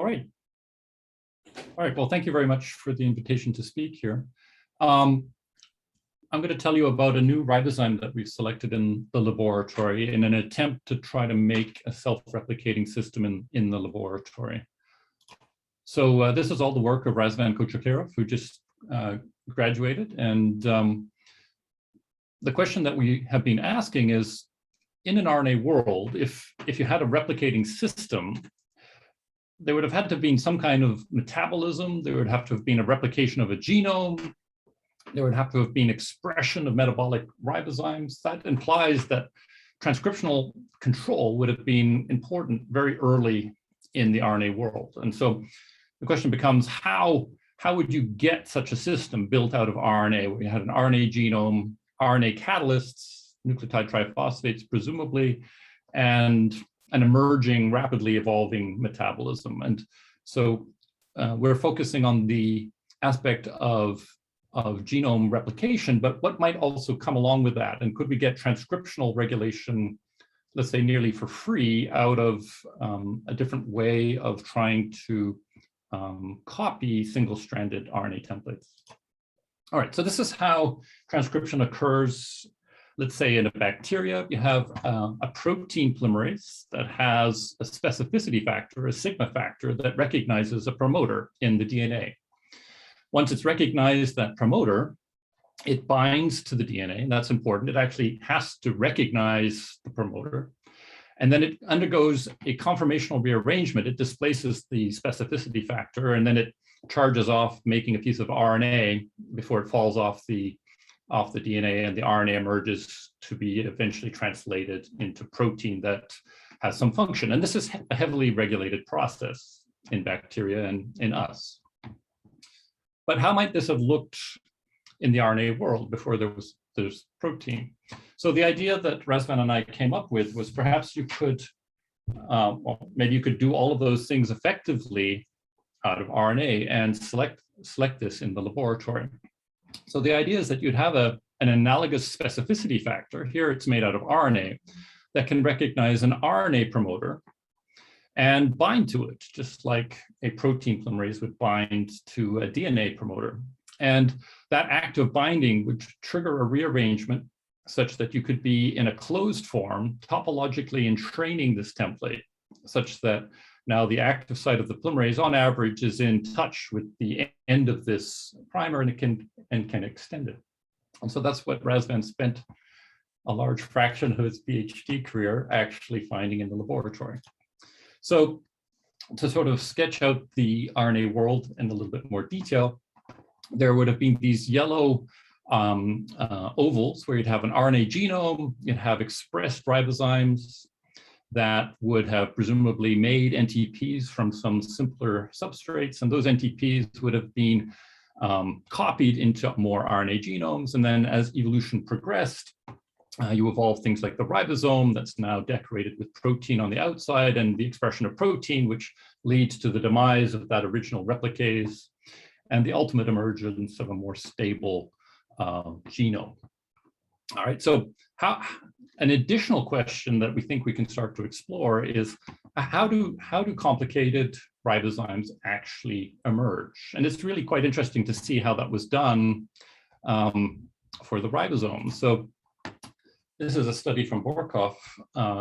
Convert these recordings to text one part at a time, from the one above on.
right. All right. Well, thank you very much for the invitation to speak here. I'm going to tell you about a new ribozyme that we've selected in the laboratory in an attempt to try to make a self-replicating system in the laboratory. So this is all the work of Razvan Kochakirov, who just graduated. And the question that we have been asking is, in an RNA world, if you had a replicating system, there would have had to have been some kind of metabolism. There would have to have been a replication of a genome. There would have to have been expression of metabolic ribozymes. That implies that transcriptional control would have been important very early in the RNA world. And so the question becomes, how would you get such a system built out of RNA, where you had an RNA genome, RNA catalysts, nucleotide triphosphates, presumably, and an emerging, rapidly evolving metabolism. And so we're focusing on the aspect of genome replication, but what might also come along with that? And could we get transcriptional regulation, let's say nearly for free, out of a different way of trying to copy single-stranded RNA templates? All right, so this is how transcription occurs. Let's say in a bacteria, you have a protein polymerase that has a specificity factor, a sigma factor, that recognizes a promoter in the DNA. Once it's recognized that promoter, it binds to the DNA, and that's important. It actually has to recognize the promoter. And then it undergoes a conformational rearrangement. It displaces the specificity factor, and then it charges off, making a piece of RNA before it falls off the DNA, and the RNA emerges to be eventually translated into protein that has some function. And this is a heavily regulated process in bacteria and in us. But how might this have looked in the RNA world before there's protein? So the idea that Razvan and I came up with was perhaps you could, maybe you could do all of those things effectively out of RNA and select this in the laboratory. So the idea is that you'd have an analogous specificity factor. Here it's made out of RNA that can recognize an RNA promoter and bind to it, just like a protein polymerase would bind to a DNA promoter. And that act of binding would trigger a rearrangement such that you could be in a closed form, topologically entraining this template, such that now the active site of the polymerase on average is in touch with the end of this primer, and it can extend it. And so that's what Razvan spent a large fraction of his PhD career actually finding in the laboratory. So to sort of sketch out the RNA world in a little bit more detail, there would have been these yellow ovals where you'd have an RNA genome, you'd have expressed ribozymes that would have presumably made NTPs from some simpler substrates, and those NTPs would have been copied into more RNA genomes. And then as evolution progressed, you evolve things like the ribosome that's now decorated with protein on the outside, and the expression of protein, which leads to the demise of that original replicase and the ultimate emergence of a more stable genome. All right, so an additional question that we think we can start to explore is how do complicated ribozymes actually emerge? And it's really quite interesting to see how that was done for the ribosome. So this is a study from Borkov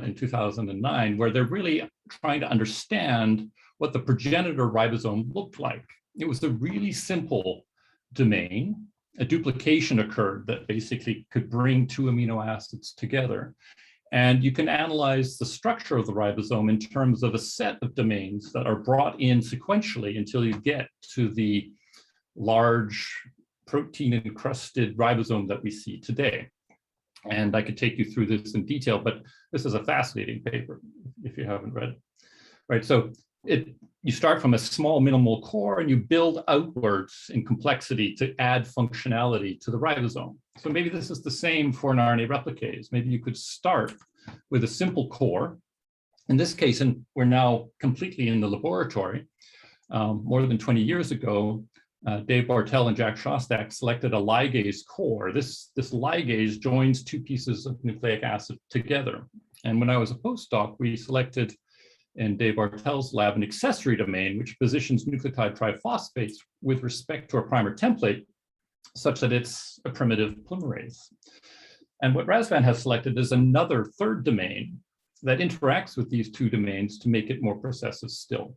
in 2009, where they're really trying to understand what the progenitor ribosome looked like. It was a really simple domain. A duplication occurred that basically could bring two amino acids together. And you can analyze the structure of the ribosome in terms of a set of domains that are brought in sequentially until you get to the large protein-encrusted ribosome that we see today. And I could take you through this in detail, but this is a fascinating paper if you haven't read it. Right, so you start from a small minimal core and you build outwards in complexity to add functionality to the ribosome. So maybe this is the same for an RNA replicase. Maybe you could start with a simple core. In this case, and we're now completely in the laboratory, more than 20 years ago, Dave Bartel and Jack Shostak selected a ligase core. This ligase joins two pieces of nucleic acid together. And when I was a postdoc, we selected in Dave Bartel's lab, an accessory domain which positions nucleotide triphosphates with respect to a primer template such that it's a primitive polymerase. And what Razvan has selected is another third domain that interacts with these two domains to make it more processive still.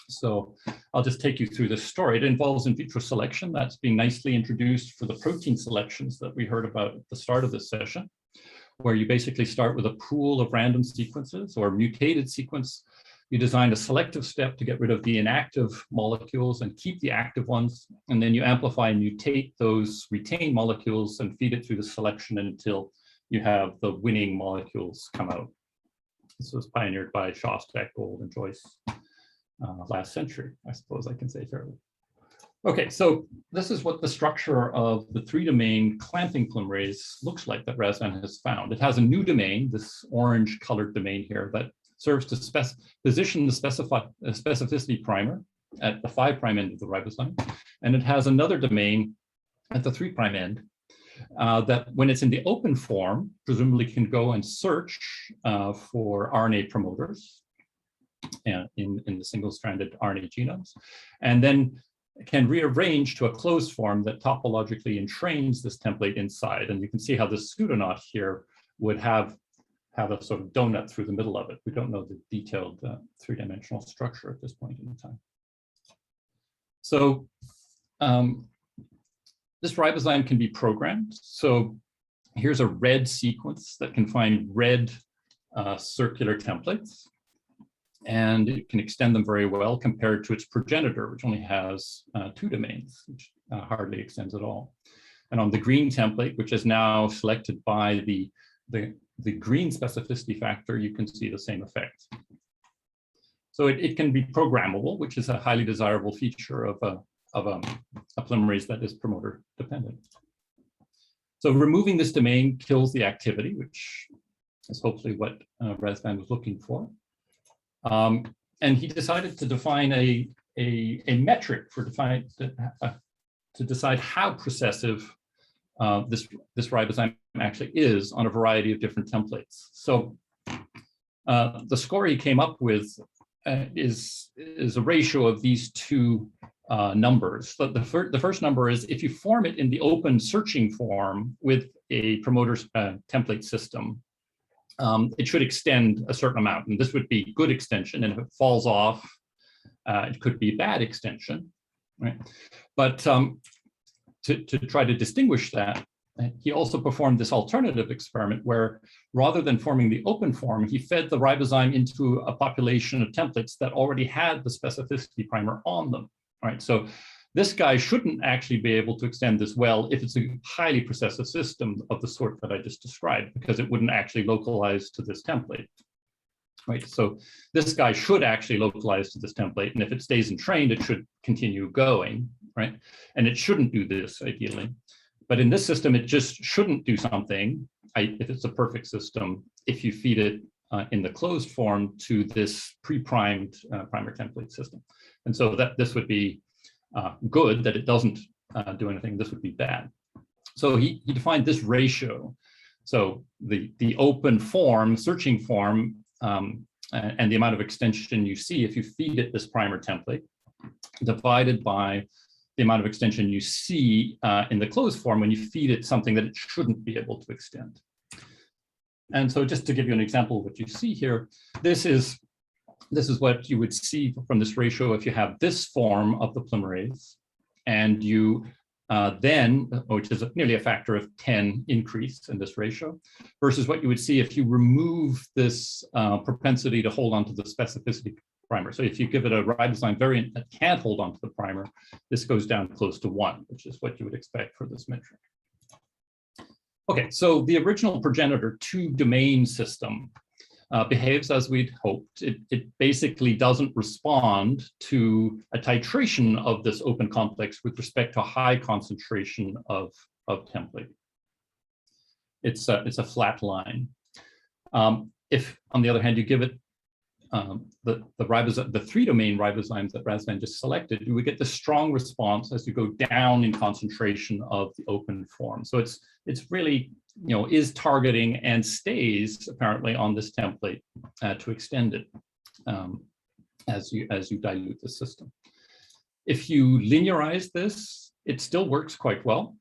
So I'll just take you through this story. It involves in vitro selection that's being nicely introduced for the protein selections that we heard about at the start of this session, where you basically start with a pool of random sequences or mutated sequence. You design a selective step to get rid of the inactive molecules and keep the active ones. And then you amplify and mutate those retained molecules and feed it through the selection until you have the winning molecules come out. This was pioneered by Shostak, Gold, and Joyce last century, I suppose I can say fairly. Okay, so this is what the structure of the three-domain clamping polymerase looks like that Razvan has found. It has a new domain, this orange colored domain here, that serves to position the specificity primer at the 5' end of the ribosome. And it has another domain at the 3' end that when it's in the open form, presumably can go and search for RNA promoters in the single-stranded RNA genomes, and then can rearrange to a closed form that topologically entrains this template inside. And you can see how this pseudonaut here would have a sort of donut through the middle of it. We don't know the detailed three-dimensional structure at this point in time. So this ribozyme can be programmed. So here's a red sequence that can find red circular templates, and it can extend them very well compared to its progenitor, which only has 2 domains, which hardly extends at all. And on the green template, which is now selected by the green specificity factor, you can see the same effect. So it can be programmable, which is a highly desirable feature of a polymerase that is promoter dependent. So removing this domain kills the activity, which is hopefully what Razvan was looking for. And he decided to define a metric for to decide how processive this ribozyme actually is on a variety of different templates. So the score he came up with is a ratio of these two numbers. The first number is if you form it in the open searching form with a promoter template system, it should extend a certain amount, and this would be good extension. And if it falls off, it could be bad extension, right? But to try to distinguish that, he also performed this alternative experiment where, rather than forming the open form, he fed the ribozyme into a population of templates that already had the specificity primer on them, right? So this guy shouldn't actually be able to extend this well if it's a highly processive system of the sort that I just described, because it wouldn't actually localize to this template, right? So this guy should actually localize to this template, and if it stays entrained, it should continue going, right? And it shouldn't do this ideally. But in this system, it just shouldn't do something, if it's a perfect system, if you feed it in the closed form to this pre-primed primer template system. And so that this would be good, that it doesn't do anything. This would be bad. So he defined this ratio. So the open form, searching form, and the amount of extension you see if you feed it this primer template, divided by the amount of extension you see in the closed form when you feed it something that it shouldn't be able to extend. And so just to give you an example of what you see here, this is what you would see from this ratio if you have this form of the polymerase, and you which is nearly a factor of 10 increase in this ratio, versus what you would see if you remove this propensity to hold on to the specificity primer. So if you give it a ribozyme variant that can't hold on to the primer, this goes down close to 1, which is what you would expect for this metric. Okay, so the original progenitor 2-domain system behaves as we'd hoped. It basically doesn't respond to a titration of this open complex with respect to a high concentration of template. It's a flat line. If, on the other hand, you give it the 3-domain ribozymes that Razvan just selected, you would get the strong response as you go down in concentration of the open form. So it's really, is targeting and stays apparently on this template to extend it. as you dilute the system. If you linearize this, it still works quite well.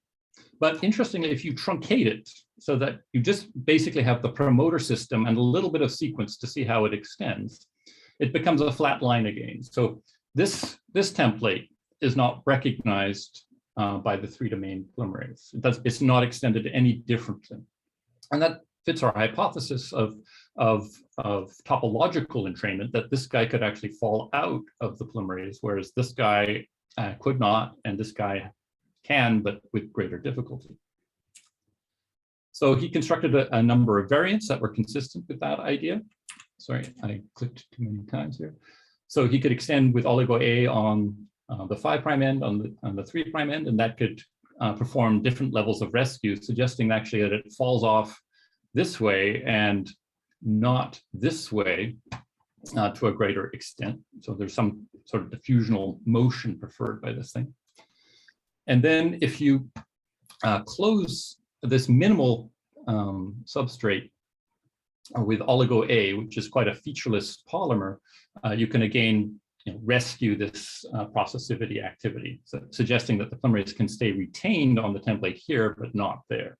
But interestingly, if you truncate it so that you just basically have the promoter system and a little bit of sequence to see how it extends, it becomes a flat line again. So this template is not recognized by the 3-domain polymerase. It's not extended any differently. And that fits our hypothesis of topological entrainment, that this guy could actually fall out of the polymerase, whereas this guy could not, and this guy can, but with greater difficulty. So he constructed a number of variants that were consistent with that idea. Sorry, I clicked too many times here. So he could extend with oligo A on the 5' end, on the 3' end, and that could perform different levels of rescue, suggesting actually that it falls off this way and not this way to a greater extent. So there's some sort of diffusional motion preferred by this thing. And then if you close this minimal substrate with oligo A, which is quite a featureless polymer, you can again rescue this processivity activity, so suggesting that the polymerase can stay retained on the template here, but not there.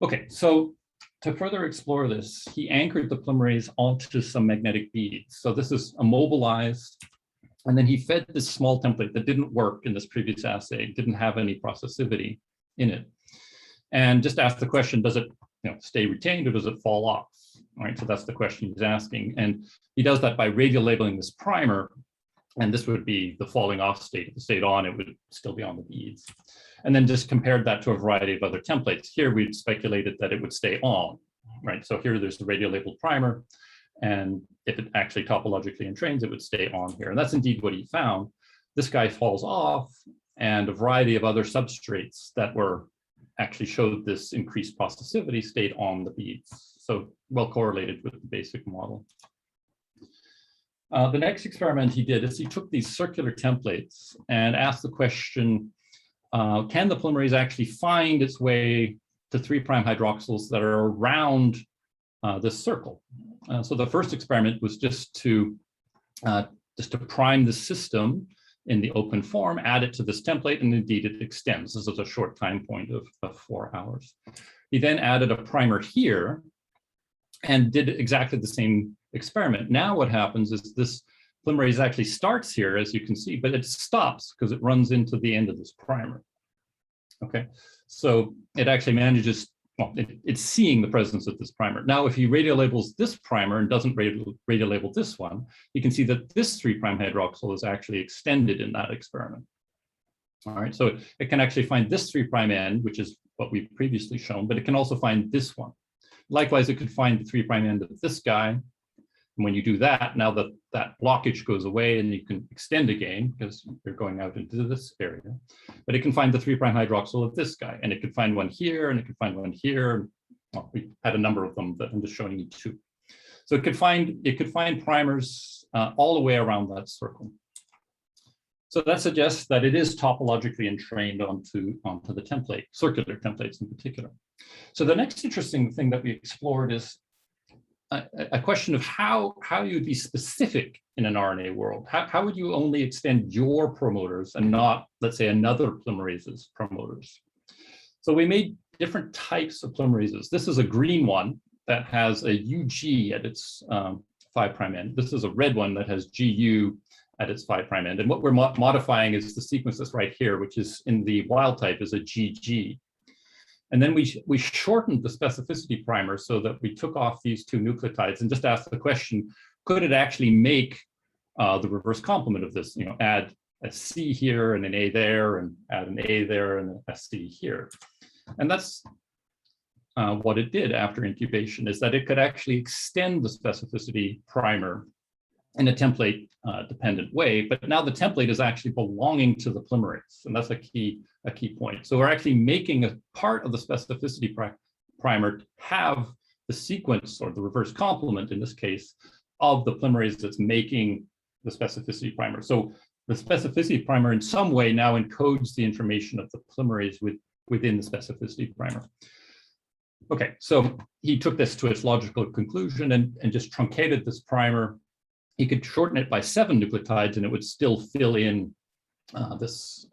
Okay, so to further explore this, he anchored the polymerase onto some magnetic beads. So this is immobilized, and then he fed this small template that didn't work in this previous assay, didn't have any processivity in it, and just asked the question, does it stay retained or does it fall off? All right, so that's the question he's asking. And he does that by radial labeling this primer, and this would be the falling off state. If it stayed on, it would still be on the beads. And then just compared that to a variety of other templates. Here we'd speculated that it would stay on, right? So here there's the radial labeled primer, and if it actually topologically entrains, it would stay on here. And that's indeed what he found. This guy falls off, and a variety of other substrates that were actually showed this increased processivity stayed on the beads. So well correlated with the basic model. The next experiment he did is he took these circular templates and asked the question, can the polymerase actually find its way to 3' hydroxyls that are around this circle? So the first experiment was just to prime the system in the open form, add it to this template, and indeed it extends. This is a short time point of 4 hours. He then added a primer here and did exactly the same experiment. Now what happens is this polymerase actually starts here, as you can see, but it stops because it runs into the end of this primer. Okay, so it actually manages, well, it's seeing the presence of this primer. Now, if he radial labels this primer and doesn't radial label this one, you can see that this 3' hydroxyl is actually extended in that experiment. All right, so it can actually find this 3' end, which is what we've previously shown, but it can also find this one. Likewise, it could find the 3' end of this guy. And when you do that, now that blockage goes away and you can extend again because you're going out into this area. But it can find the 3' hydroxyl of this guy, and it could find one here, and it could find one here. Well, we had a number of them, but I'm just showing you 2. So it could find primers all the way around that circle. So that suggests that it is topologically entrained onto the template, circular templates in particular. So the next interesting thing that we explored is a question of how you would be specific in an RNA world. How would you only extend your promoters and not, let's say, another polymerase's promoters? So we made different types of polymerases. This is a green one that has a UG at its 5' end. This is a red one that has GU at its 5' end. And what we're modifying is the sequence that's right here, which is in the wild type is a GG. And then we shortened the specificity primer so that we took off these 2 nucleotides and just asked the question, could it actually make the reverse complement of this, add a C here and an A there, and add an A there and a C here. And that's what it did after incubation, is that it could actually extend the specificity primer in a template dependent way, but now the template is actually belonging to the polymerase, and that's a key point. So we're actually making a part of the specificity primer have the sequence, or the reverse complement in this case, of the polymerase that's making the specificity primer. So the specificity primer in some way now encodes the information of the polymerase within the specificity primer. Okay, so he took this to its logical conclusion and just truncated this primer he could shorten it by 7 nucleotides and it would still fill in this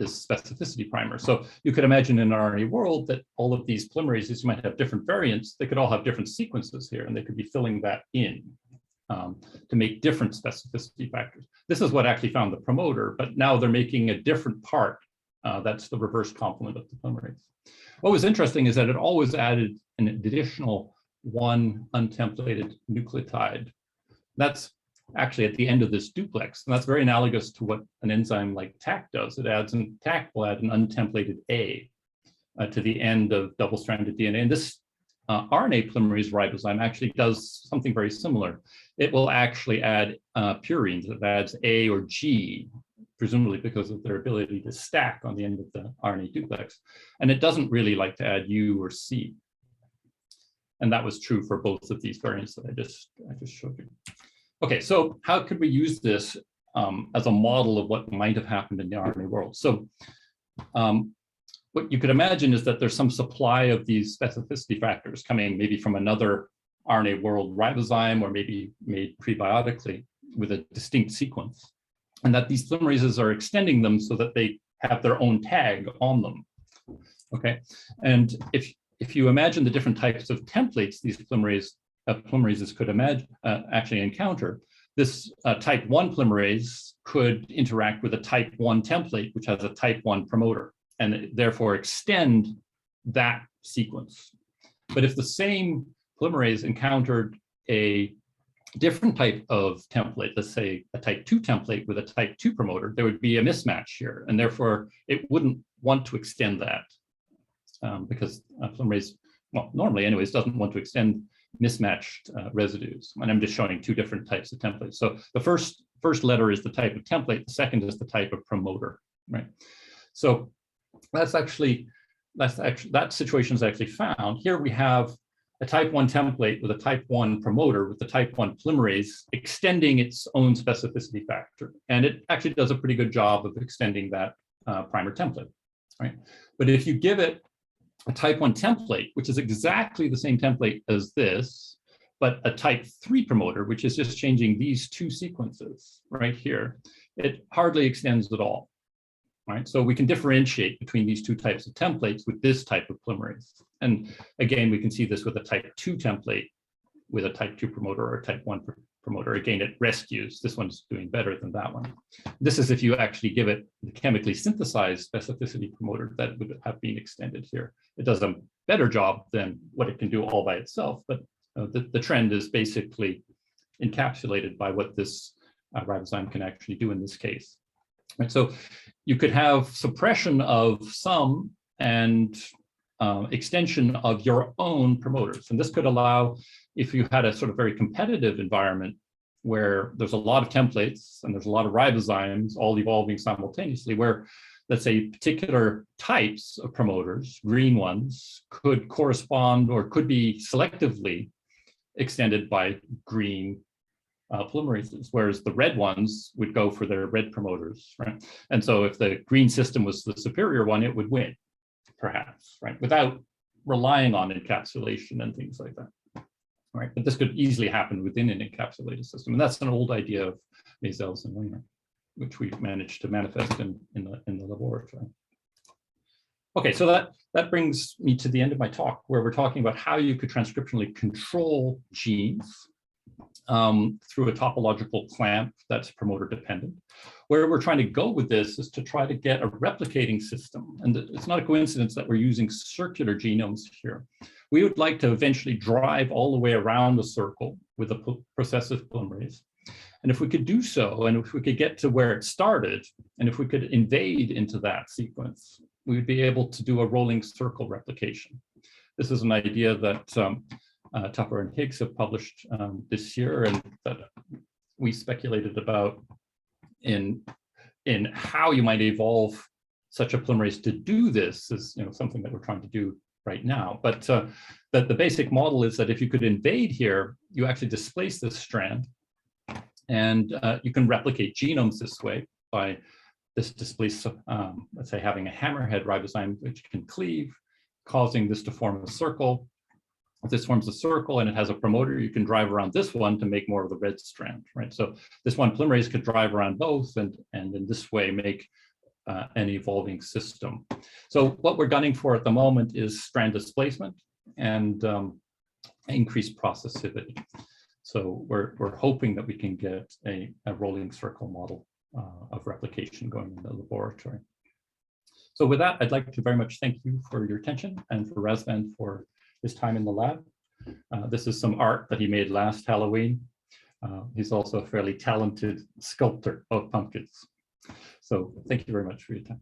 specificity primer. So you could imagine in an RNA world that all of these polymerases, you might have different variants. They could all have different sequences here, and they could be filling that in to make different specificity factors. This is what actually found the promoter, but now they're making a different part. That's the reverse complement of the polymerase. What was interesting is that it always added an additional 1 untemplated nucleotide. That's actually at the end of this duplex, and that's very analogous to what an enzyme like TAC does. It adds, and TAC will add an untemplated A to the end of double-stranded DNA. And this RNA polymerase ribozyme actually does something very similar. It will actually add purines. It adds A or G, presumably because of their ability to stack on the end of the RNA duplex. And it doesn't really like to add U or C. And that was true for both of these variants that I just showed you. Okay, so how could we use this as a model of what might have happened in the RNA world? So what you could imagine is that there's some supply of these specificity factors coming maybe from another RNA world ribozyme, or maybe made prebiotically with a distinct sequence, and that these polymerases are extending them so that they have their own tag on them. Okay, and if you imagine the different types of templates these polymerases could actually encounter, this type 1 polymerase could interact with a type 1 template, which has a type 1 promoter, and therefore extend that sequence. But if the same polymerase encountered a different type of template, let's say a type 2 template with a type 2 promoter, there would be a mismatch here, and therefore it wouldn't want to extend that because a polymerase, well, normally anyways, doesn't want to extend mismatched residues. And I'm just showing 2 different types of templates. So the first letter is the type of template, the second is the type of promoter, right? So that situation is actually found. Here we have a type 1 template with a type 1 promoter with the type 1 polymerase extending its own specificity factor. And it actually does a pretty good job of extending that primer template, right? But if you give it a type 1 template, which is exactly the same template as this, but a type 3 promoter, which is just changing these 2 sequences right here, it hardly extends at all. Right? So we can differentiate between these 2 types of templates with this type of polymerase. And again, we can see this with a type 2 template with a type 2 promoter or a type 1 promoter. Again, it rescues. This one's doing better than that one. This is if you actually give it the chemically synthesized specificity promoter that would have been extended here. It does a better job than what it can do all by itself, but the trend is basically encapsulated by what this ribozyme can actually do in this case. Right, so you could have suppression of some and extension of your own promoters. And this could allow, if you had a sort of very competitive environment where there's a lot of templates and there's a lot of ribozymes all evolving simultaneously, where, let's say, particular types of promoters, green ones, could correspond or could be selectively extended by green polymerases, whereas the red ones would go for their red promoters, right? And so if the green system was the superior one, it would win, perhaps, right? Without relying on encapsulation and things like that, right? But this could easily happen within an encapsulated system. And that's an old idea of Maisels and Weiner, which we've managed to manifest in the laboratory. Okay, so that brings me to the end of my talk, where we're talking about how you could transcriptionally control genes through a topological clamp that's promoter dependent. Where we're trying to go with this is to try to get a replicating system. And it's not a coincidence that we're using circular genomes here. We would like to eventually drive all the way around the circle with a processive polymerase. And if we could do so, and if we could get to where it started, and if we could invade into that sequence, we would be able to do a rolling circle replication. This is an idea that Tupper and Higgs have published this year, and that we speculated about in how you might evolve such a polymerase to do this is something that we're trying to do right now. But that the basic model is that if you could invade here, you actually displace this strand, and you can replicate genomes this way by this displace, let's say, having a hammerhead ribozyme which can cleave, causing this to form a circle. If this forms a circle and it has a promoter, you can drive around this one to make more of the red strand, right? So this one polymerase could drive around both and in this way make an evolving system. So what we're gunning for at the moment is strand displacement and increased processivity. So we're hoping that we can get a rolling circle model of replication going in the laboratory. So with that, I'd like to very much thank you for your attention and for Razvan for his time in the lab. This is some art that he made last Halloween. He's also a fairly talented sculptor of pumpkins. So thank you very much for your time.